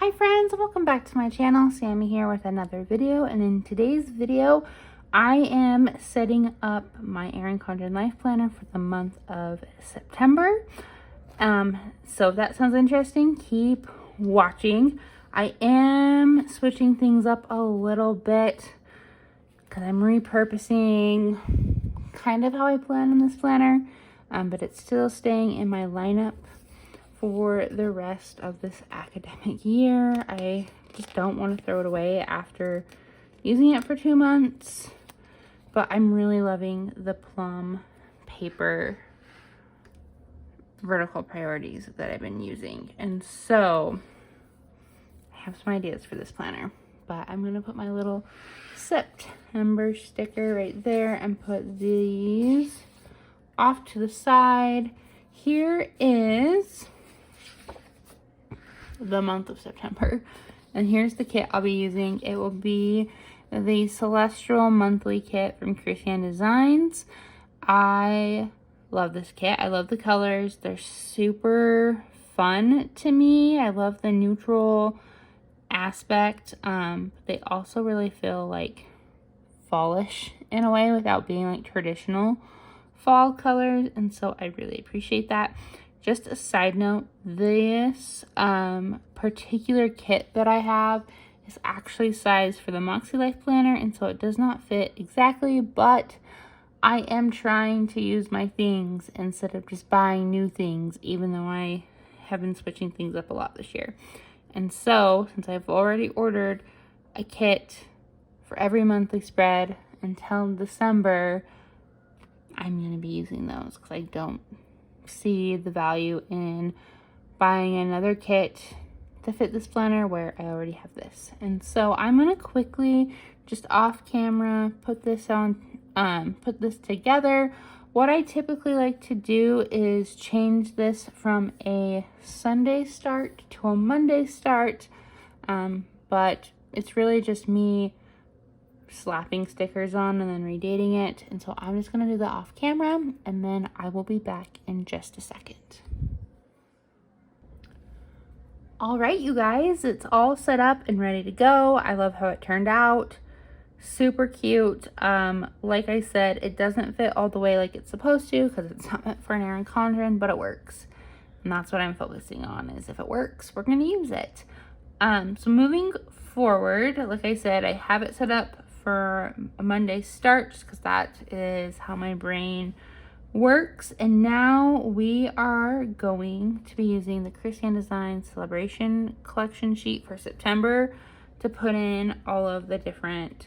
Hi friends, welcome back to my channel. Sammy here with another video, and in today's video I am setting up my Erin Condren LifePlanner for the month of September. So if that sounds interesting, keep watching. I am switching things up a little bit because I'm repurposing kind of how I plan in this planner, but it's still staying in my lineup for the rest of this academic year. I just don't want to throw it away after using it for 2 months, but I'm really loving the plum paper vertical priorities that I've been using. And so I have some ideas for this planner, but I'm going to put my little September sticker right there and put these off to the side. Here is the month of September, and here's the kit I'll be using. It will be the Celestial Monthly Kit from Christian Designs. I love this kit. I love the colors. They're super fun to me. I love the neutral aspect. They also really feel like fallish in a way without being like traditional fall colors, and so I really appreciate that. Just a side note, this particular kit that I have is actually sized for the Moxie Life Planner, and so it does not fit exactly, but I am trying to use my things instead of just buying new things, even though I have been switching things up a lot this year. And so, since I've already ordered a kit for every monthly spread until December, I'm going to be using those because I don't see the value in buying another kit to fit this planner where I already have this. And so I'm going to quickly, just off camera, put this together. What I typically like to do is change this from a Sunday start to a Monday start, but it's really just me slapping stickers on and then redating it. And so I'm just going to do that off camera, and then I will be back in just a second. All right, you guys, it's all set up and ready to go. I love how it turned out. Super cute. Like I said, it doesn't fit all the way like it's supposed to because it's not meant for an Erin Condren, but it works. And that's what I'm focusing on, is if it works, we're going to use it. So moving forward, like I said, I have it set up for a Monday start just because that is how my brain works. And now we are going to be using the Christian Design Celebration Collection sheet for September to put in all of the different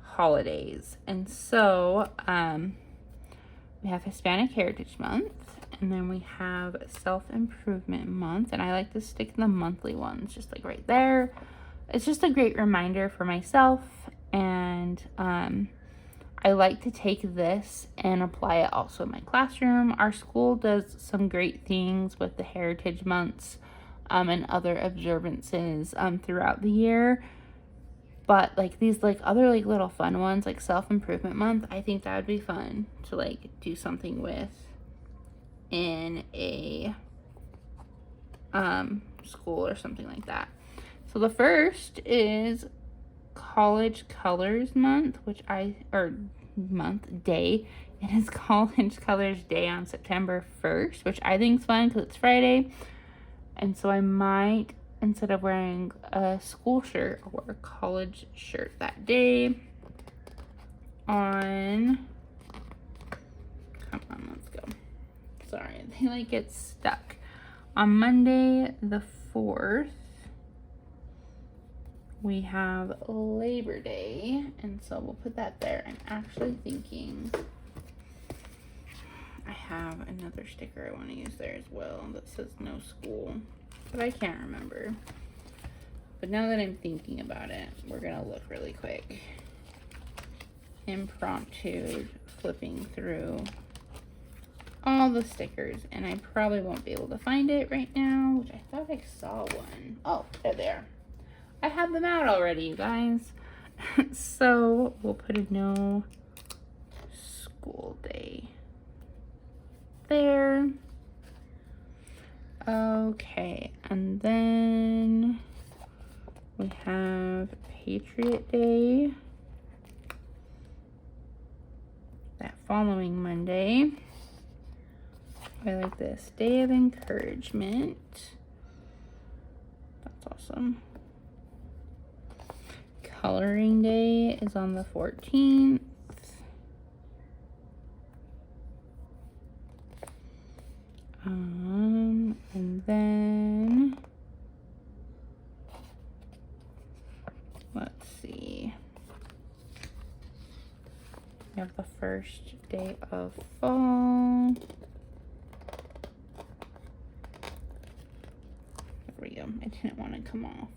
holidays. And so we have Hispanic Heritage Month, and then we have Self-Improvement Month, and I like to stick the monthly ones just like right there. It's just a great reminder for myself, and I like to take this and apply it also in my classroom. Our school does some great things with the Heritage Months and other observances throughout the year, but like these like other like little fun ones like Self-Improvement Month, I think that would be fun to like do something with in a school or something like that. So the first is College Colors Month, day. It is College Colors Day on September 1st, which I think is fun because it's Friday. And so I might, instead of wearing a school shirt, I'll wear a college shirt that day. Come on, let's go. Sorry, they like get stuck. On Monday the 4th, we have Labor Day, and so we'll put that there. I'm actually thinking I have another sticker I want to use there as well that says no school, but I can't remember. But now that I'm thinking about it, we're gonna look really quick. Impromptu flipping through all the stickers, and I probably won't be able to find it right now, which I thought I saw one. Oh, they're there. I have them out already, you guys. So we'll put a no school day there. Okay, and then We have Patriot Day that following Monday. I like this. Day of Encouragement. That's awesome. Coloring Day is on the 14th. And then let's see. We have the first day of fall. There we go. I didn't want to come off.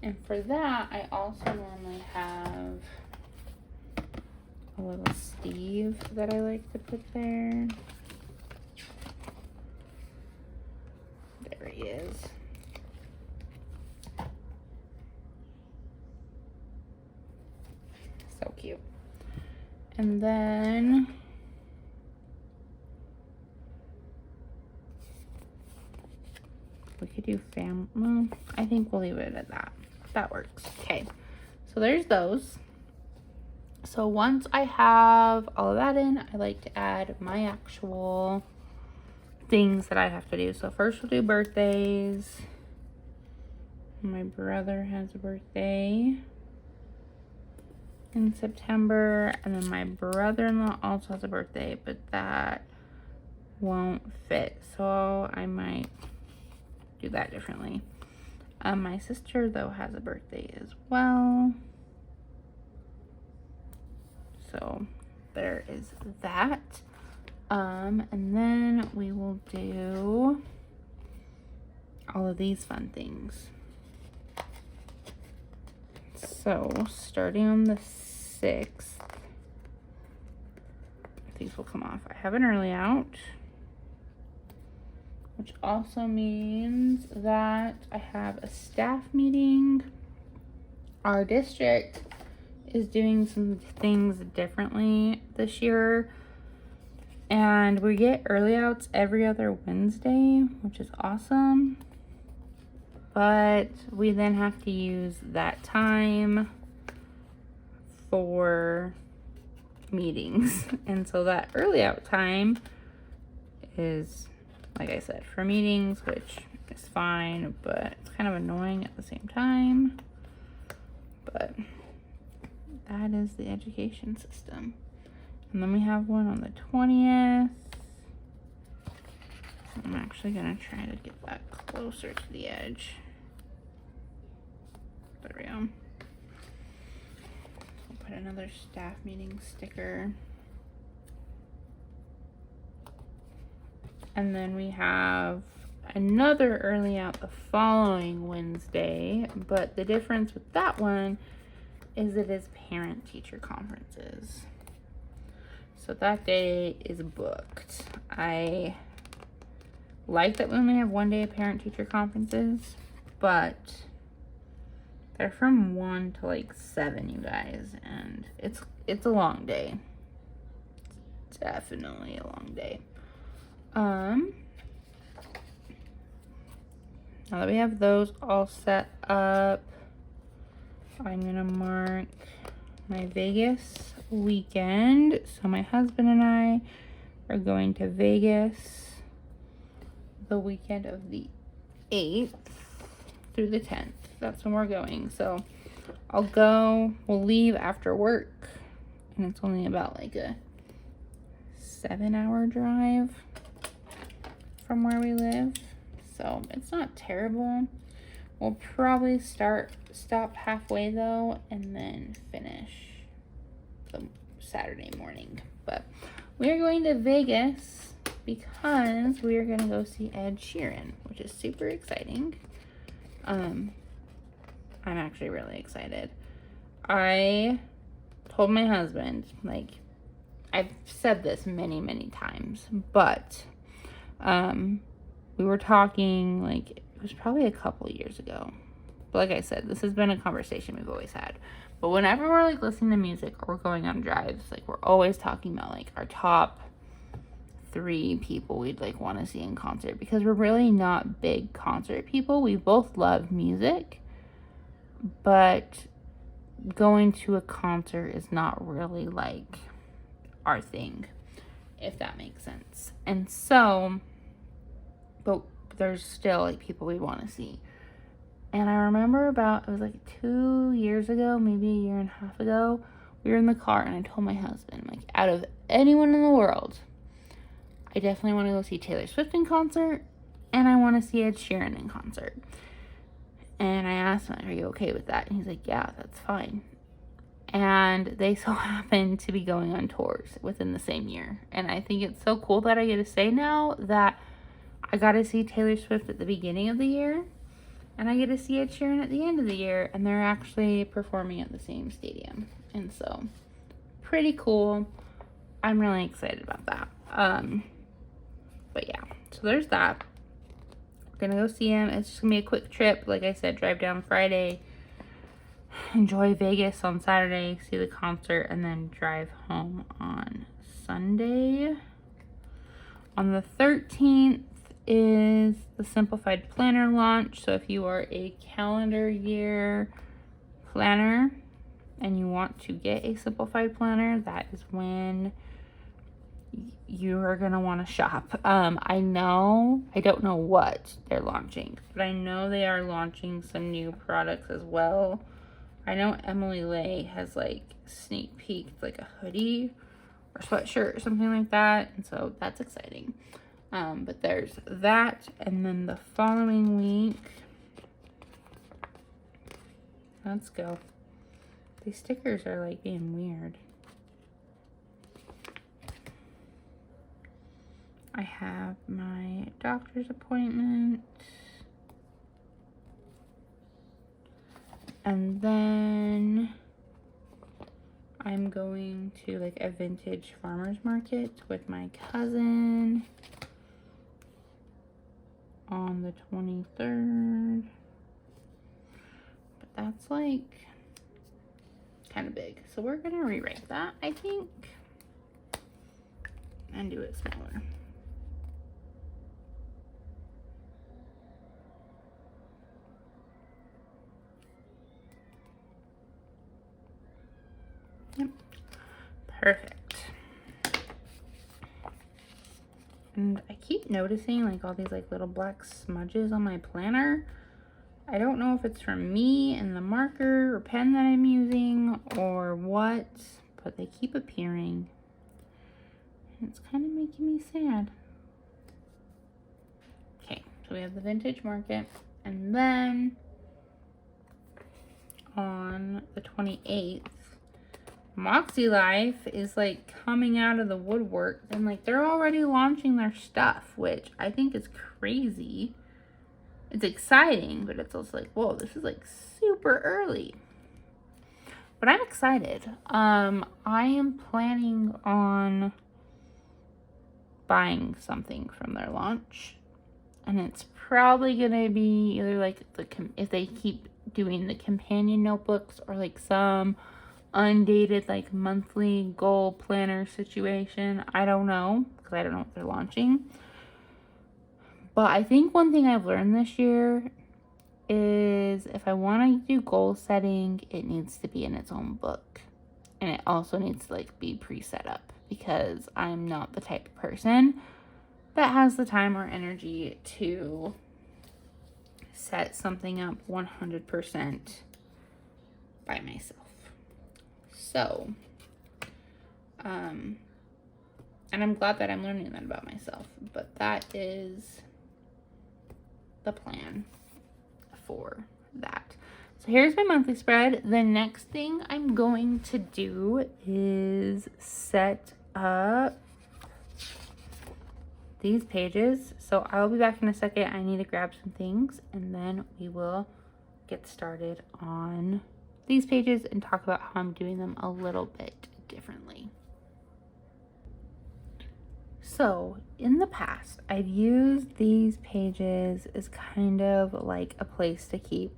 And for that, I also normally have a little Steve that I like to put there. There he is. So cute. And then we could do well, I think we'll leave it at that. That works. Okay. So there's those. So once I have all of that in, I like to add my actual things that I have to do. So first we'll do birthdays. My brother has a birthday in September, and then my brother-in-law also has a birthday, but that won't fit, so I might do that differently. My sister, though, has a birthday as well. So there is that. And then we will do all of these fun things. So starting on the 6th, these will come off. I have an early out, which also means that I have a staff meeting. Our district is doing some things differently this year, and we get early outs every other Wednesday, which is awesome, but we then have to use that time for meetings. And so that early out time is, like I said, for meetings, which is fine, but it's kind of annoying at the same time. But that is the education system. And then we have one on the 20th. I'm actually gonna try to get that closer to the edge. There we go. I'll put another staff meeting sticker. And then we have another early out the following Wednesday, but the difference with that one is it is parent-teacher conferences. So that day is booked. I like that we only have one day of parent-teacher conferences, but they're from 1 to like 7, you guys, and it's a long day. It's definitely a long day. Now that we have those all set up, I'm gonna mark my Vegas weekend. So my husband and I are going to Vegas the weekend of the 8th through the 10th. That's when we're going. So I'll go, we'll leave after work, and it's only about like a 7-hour drive from where we live. So it's not terrible. We'll probably stop halfway though, and then finish the Saturday morning. But we are going to Vegas because we are going to go see Ed Sheeran, which is super exciting. I'm actually really excited. I told my husband, like, I've said this many, many times, but we were talking, like, it was probably a couple years ago. But like I said, this has been a conversation we've always had. But whenever we're, like, listening to music or we're going on drives, like, we're always talking about, like, our top 3 people we'd like want to see in concert, because we're really not big concert people. We both love music, but going to a concert is not really like our thing, if that makes sense. And so, but there's still like people we want to see. And I remember it was like 2 years ago, maybe a year and a half ago, we were in the car and I told my husband, like, out of anyone in the world, I definitely want to go see Taylor Swift in concert, and I want to see Ed Sheeran in concert. And I asked him, are you okay with that? And he's like, yeah, that's fine. And they so happen to be going on tours within the same year. And I think it's so cool that I get to say now that I got to see Taylor Swift at the beginning of the year, and I get to see Ed Sheeran at the end of the year, and they're actually performing at the same stadium. And so, pretty cool. I'm really excited about that. But yeah, so there's that. We're gonna go see him. It's just gonna be a quick trip. Like I said, drive down Friday, enjoy Vegas on Saturday, see the concert, and then drive home on Sunday. On the 13th is the Simplified Planner launch. So if you are a calendar year planner and you want to get a Simplified Planner, that is when you are going to want to shop. I don't know what they're launching, but I know they are launching some new products as well. I know Emily Lay has like sneak peeked like a hoodie or sweatshirt or something like that, and so that's exciting. But there's that, and then the following week, let's go. These stickers are like being weird. I have my doctor's appointment, and then I'm going to like a vintage farmer's market with my cousin on the 23rd. But that's like kind of big, so we're gonna rewrite that, I think, and do it smaller. Yep, perfect. And I keep noticing like all these like little black smudges on my planner. I don't know if it's from me and the marker or pen that I'm using or what, but they keep appearing. And it's kind of making me sad. Okay, so we have the vintage market, and then on the 28th, Moxie Life is like coming out of the woodwork, and like they're already launching their stuff, which I think is crazy. It's exciting, but it's also like, whoa, this is like super early. But I'm excited. I am planning on buying something from their launch, and it's probably gonna be either like if they keep doing the companion notebooks or like some undated like monthly goal planner situation. I don't know, because I don't know what they're launching. But I think one thing I've learned this year is if I want to do goal setting, it needs to be in its own book, and it also needs to like be pre-set up, because I'm not the type of person that has the time or energy to set something up 100% by myself. So, and I'm glad that I'm learning that about myself, but that is the plan for that. So here's my monthly spread. The next thing I'm going to do is set up these pages. So I'll be back in a second. I need to grab some things, and then we will get started on these pages and talk about how I'm doing them a little bit differently. So in the past, I've used these pages as kind of like a place to keep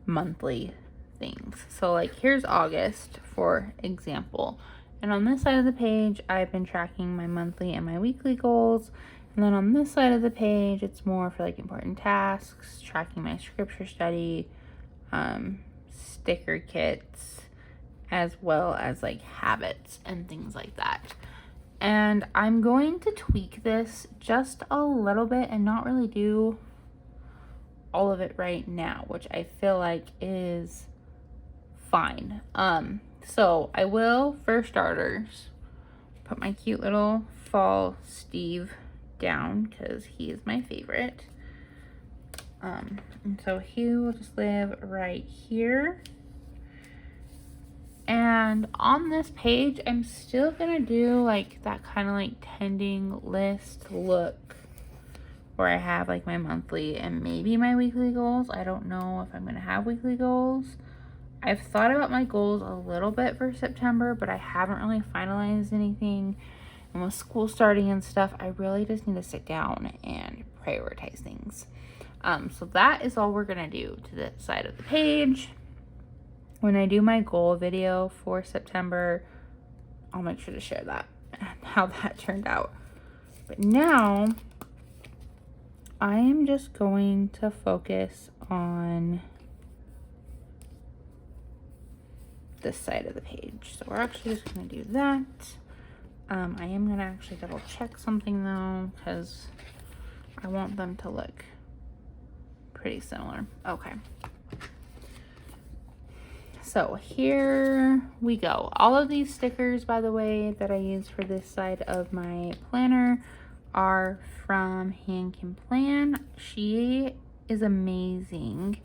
monthly things. So like here's August, for example, And on this side of the page, I've been tracking my monthly and my weekly goals. And then on this side of the page, it's more for like important tasks, tracking my scripture study, sticker kits, as well as like habits and things like that. And I'm going to tweak this just a little bit and not really do all of it right now, which I feel like is fine. So I will, for starters, put my cute little fall Steve down because he is my favorite. And so he will just live right here. And on this page, I'm still gonna do like that kind of like tending list look where I have like my monthly and maybe my weekly goals. I don't know if I'm gonna have weekly goals. I've thought about my goals a little bit for September, but I haven't really finalized anything. And with school starting and stuff, I really just need to sit down and prioritize things. So that is all we're gonna do to this side of the page. When I do my goal video for September, I'll make sure to share that and how that turned out. But now I am just going to focus on this side of the page. So we're actually just going to do that. I am going to actually double check something though, because I want them to look pretty similar. Okay. So here we go. All of these stickers, by the way, that I use for this side of my planner are from Hand Can Plan. She is amazing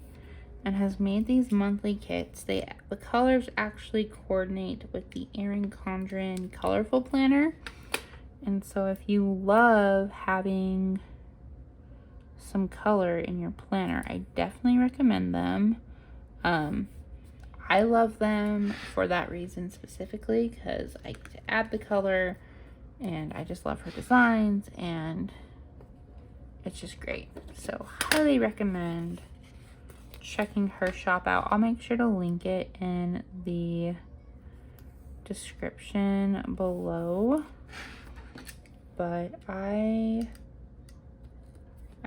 and has made these monthly kits. The colors actually coordinate with the Erin Condren Colorful Planner. And so if you love having some color in your planner, I definitely recommend them. I love them for that reason specifically because I get to add the color and I just love her designs and it's just great. So highly recommend checking her shop out. I'll make sure to link it in the description below. But I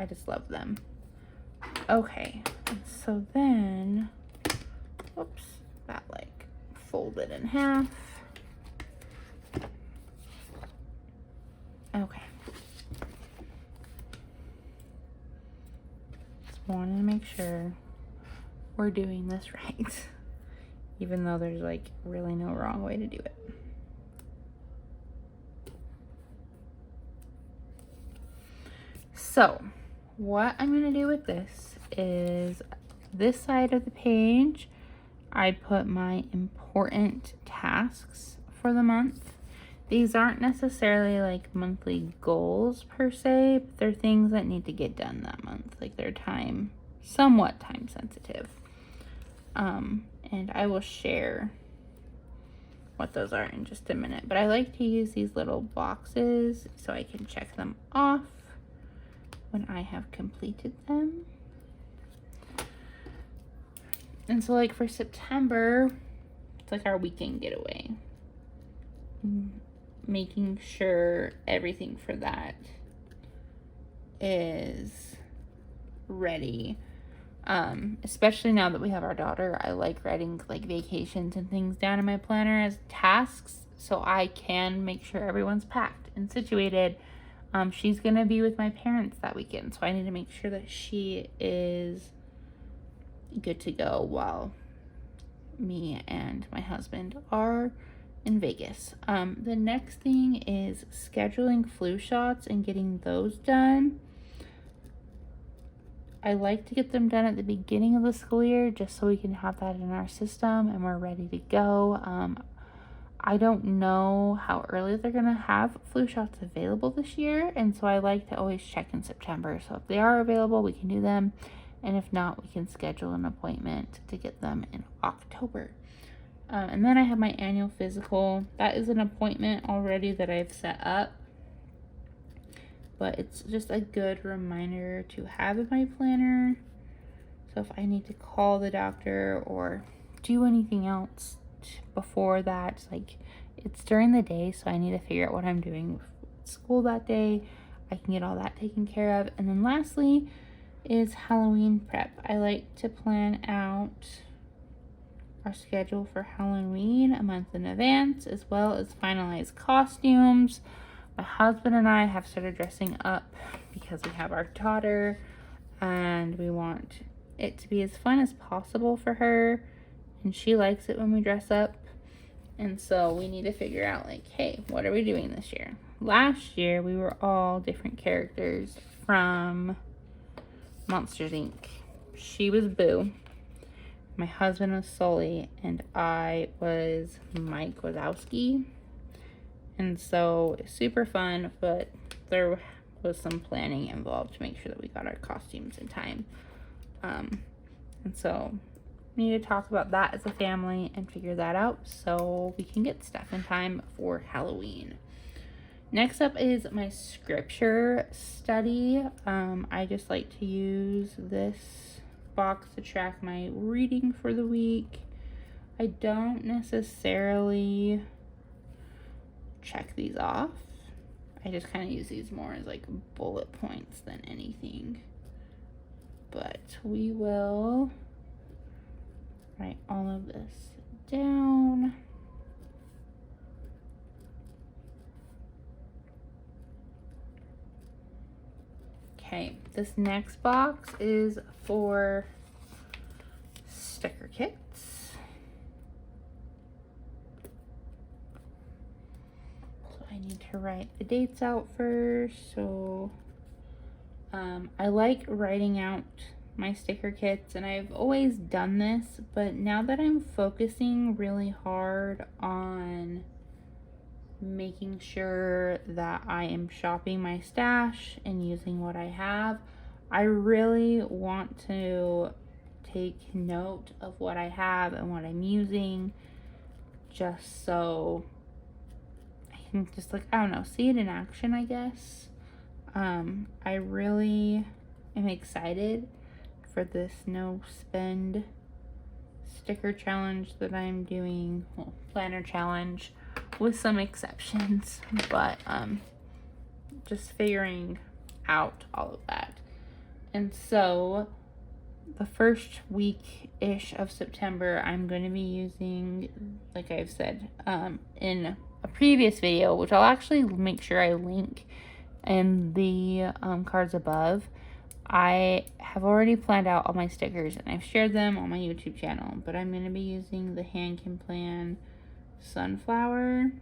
just love them. Okay, so then, whoops, that like folded in half. Okay. Just wanted to make sure we're doing this right, even though there's like really no wrong way to do it. So what I'm going to do with this is this side of the page, I put my important tasks for the month. These aren't necessarily like monthly goals per se, but they're things that need to get done that month. Like they're somewhat time sensitive. And I will share what those are in just a minute. But I like to use these little boxes so I can check them off when I have completed them. And so like for September, it's like our weekend getaway. Making sure everything for that is ready. Especially now that we have our daughter, I like writing like vacations and things down in my planner as tasks so I can make sure everyone's packed and situated. She's gonna be with my parents that weekend, so I need to make sure that she is good to go while me and my husband are in Vegas. The next thing is scheduling flu shots and getting those done. I like to get them done at the beginning of the school year just so we can have that in our system and we're ready to go. I don't know how early they're going to have flu shots available this year, and so I like to always check in September. So if they are available, we can do them, and if not, we can schedule an appointment to get them in October. And then I have my annual physical. That is an appointment already that I've set up, but it's just a good reminder to have in my planner. So if I need to call the doctor or do anything else before that, like it's during the day, so I need to figure out what I'm doing with school that day. I can get all that taken care of. And then lastly is Halloween prep. I like to plan out our schedule for Halloween a month in advance, as well as finalize costumes. My husband and I have started dressing up because we have our daughter and we want it to be as fun as possible for her, and she likes it when we dress up. And so we need to figure out, like, hey, what are we doing this year? Last year we were all different characters from Monsters Inc. She was Boo, my husband was Sully, and I was Mike Wazowski. And so it's super fun, but there was some planning involved to make sure that we got our costumes in time. And so we need to talk about that as a family and figure that out so we can get stuff in time for Halloween. Next up is my scripture study. I just like to use this box to track my reading for the week. I don't necessarily check these off. I just kind of use these more as like bullet points than anything. But we will write all of this down. Okay, this next box is for sticker kits. So I need to write the dates out first. So I like writing out my sticker kits, and I've always done this, but now that I'm focusing really hard on making sure that I am shopping my stash and using what I have, I really want to take note of what I have and what I'm using, just so I can just, like, I don't know, see it in action, I guess. I really am excited for this no spend sticker challenge that I'm doing, well, planner challenge with some exceptions, but just figuring out all of that. And so the first week-ish of September, I'm going to be using, like I've said in a previous video, which I'll actually make sure I link in the cards above. I have already planned out all my stickers and I've shared them on my YouTube channel, but I'm going to be using the Hand Can Plan Sunflower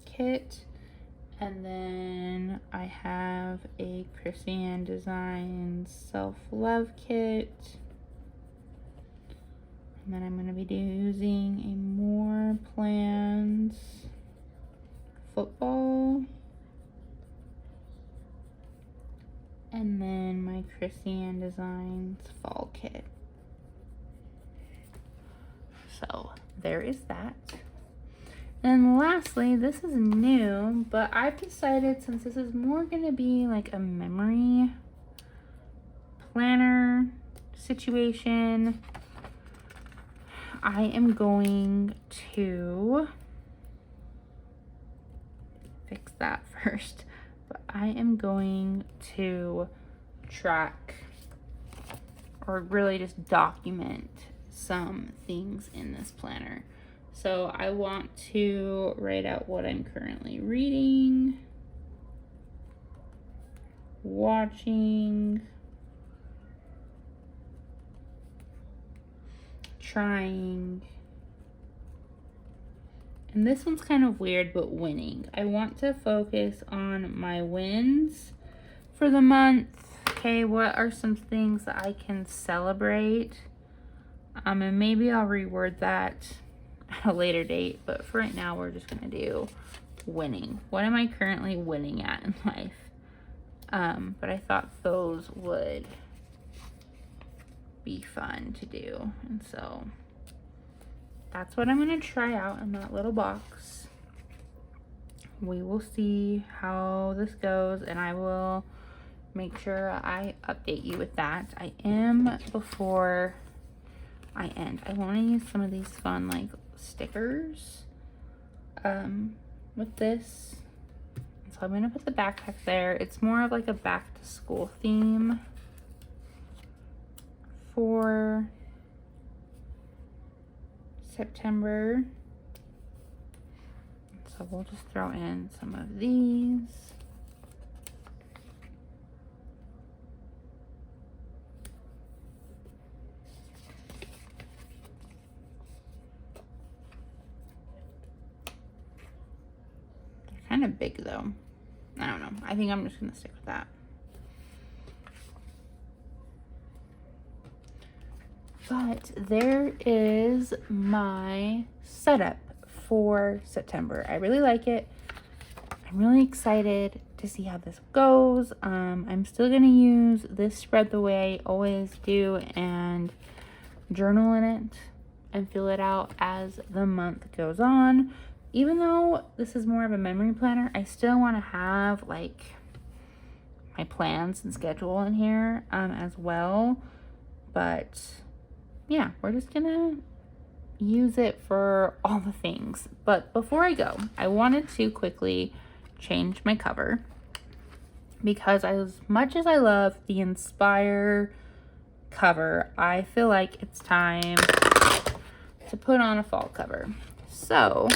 kit, and then I have a Chrissy Designs Self-Love kit, and then I'm going to be using a More Plans football, and then my Chrissy Designs fall kit. So there is that. And lastly, this is new, but I've decided, since this is more going to be like a memory planner situation, I am going to fix that first. But I am going to track, or really just document, some things in this planner. So I want to write out what I'm currently reading, watching, trying, and this one's kind of weird, but winning. I want to focus on my wins for the month. Okay, what are some things that I can celebrate? And maybe I'll reword that at a later date, but for right now, we're just gonna do winning. What am I currently winning at in life? But I thought those would be fun to do, and so that's what I'm gonna try out in that little box. We will see how this goes, and I will make sure I update you with that. Before I end, I want to use some of these fun, like, stickers with this. So I'm gonna put the backpack there. It's more of like a back to school theme for September. So we'll just throw in some of these. They're kind of big though. I don't know. I think I'm just gonna stick with that. But there is my setup for September. I really like it. I'm really excited to see how this goes. I'm still gonna use this spread the way I always do and journal in it and fill it out as the month goes on. Even though this is more of a memory planner, I still want to have like my plans and schedule in here as well. But yeah, we're just gonna use it for all the things. But before I go, I wanted to quickly change my cover because as much as I love the Inspire cover, I feel like it's time to put on a fall cover. So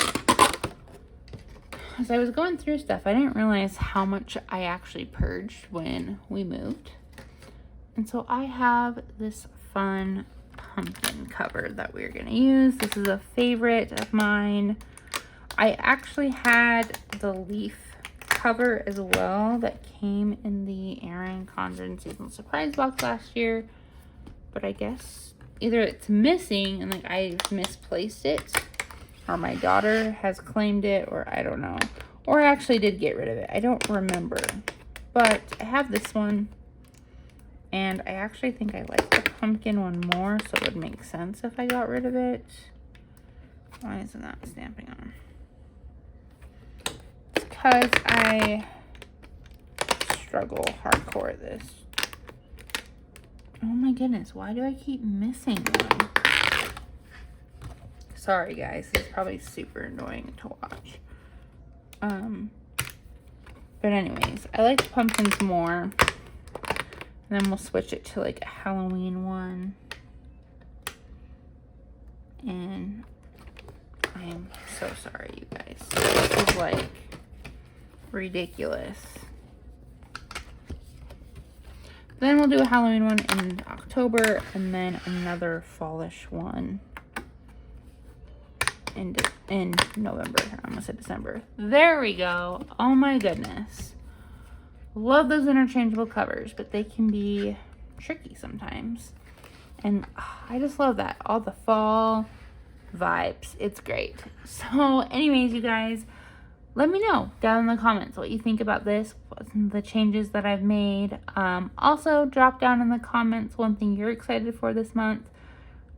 as I was going through stuff, I didn't realize how much I actually purged when we moved. And so I have this fun pumpkin cover that we're gonna use. This is a favorite of mine. I actually had the leaf cover as well that came in the Erin Condren seasonal surprise box last year, but I guess either it's missing and like I misplaced it, or my daughter has claimed it, or I don't know, or I actually did get rid of it. I don't remember, but I have this one. And I actually think I like the pumpkin one more, so it would make sense if I got rid of it. Why isn't that stamping on? It's because I struggle hardcore at this. Oh my goodness, why do I keep missing one? Sorry guys, it's probably super annoying to watch. But anyways, I like the pumpkins more. And then we'll switch it to like a Halloween one. And I am so sorry, you guys. This is like ridiculous. Then we'll do a Halloween one in October and then another fallish one in November. I almost said December. There we go. Oh my goodness. Love those interchangeable covers, but they can be tricky sometimes. And I just love that. All the fall vibes. It's great. So anyways, you guys, let me know down in the comments what you think about this, the changes that I've made. Also, drop down in the comments one thing you're excited for this month.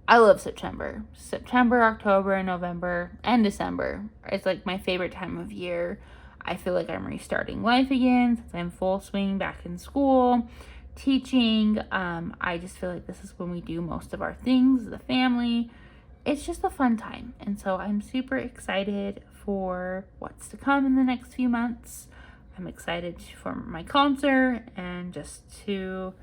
I love September. September, October, November, and December. It's like my favorite time of year. I feel like I'm restarting life again since I'm full swing back in school, teaching. I just feel like this is when we do most of our things, the family. It's just a fun time. And so I'm super excited for what's to come in the next few months. I'm excited for my concert and just to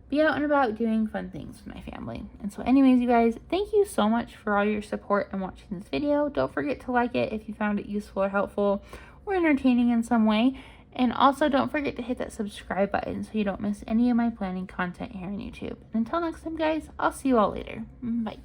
be out and about doing fun things with my family. And so anyways, you guys, thank you so much for all your support and watching this video. Don't forget to like it if you found it useful or helpful or entertaining in some way. And also don't forget to hit that subscribe button so you don't miss any of my planning content here on YouTube. And until next time, guys, I'll see you all later. Bye.